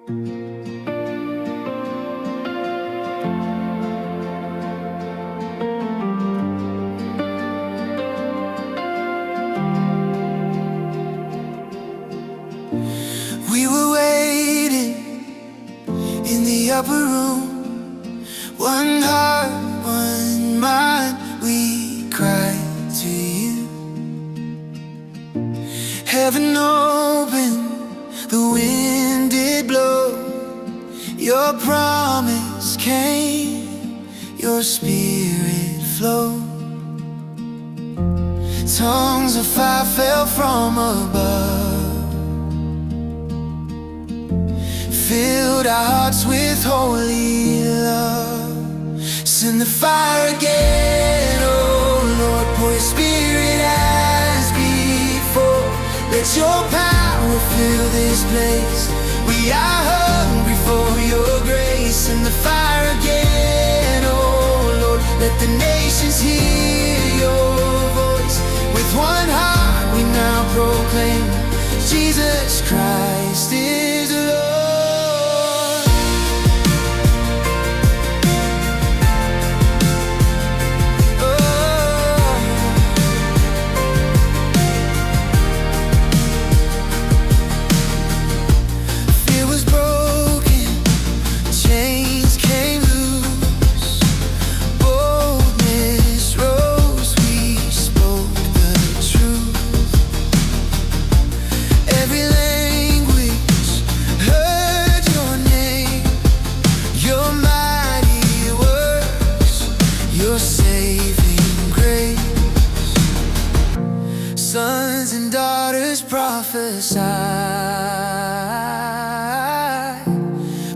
We were waiting in the upper room, one heart, one mind, we cried to you. Heaven opened, the wind did blow, your promise came, your spirit flowed. Tongues of fire fell from above, filled our hearts with holy love. Send the fire again, oh Lord, pour your spirit as before. Let your power fill this place, we are hungry for your grace. Send the fire again, oh Lord, let the nations hear your voice. With one heart we now proclaim, Jesus Christ is Lord. Sons and daughters prophesy,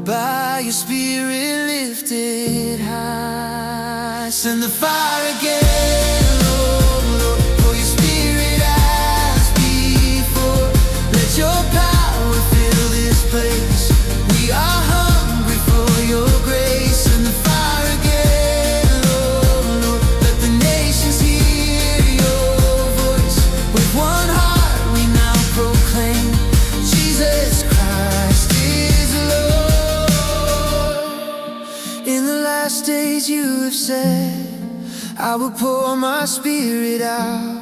by your spirit lifted high. Send the fire again, Lord, Lord, pour your spirit as before. Let your power fill this place, we are hungry for your grace. Send the fire again, Lord, Lord, let the nations hear your voice. With one heart we now proclaim, Jesus Christ is Lord. In the last days you have said, I will pour my spirit out.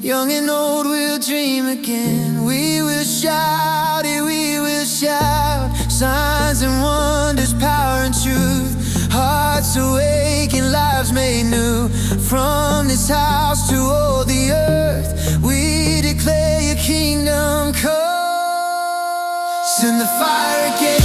Young and old will dream again, we will shout it, we will shout. Signs and wonders, power and truth, hearts awaken, lives made new. From this house to all the earth, we declare your kingdom come. Send the fire again.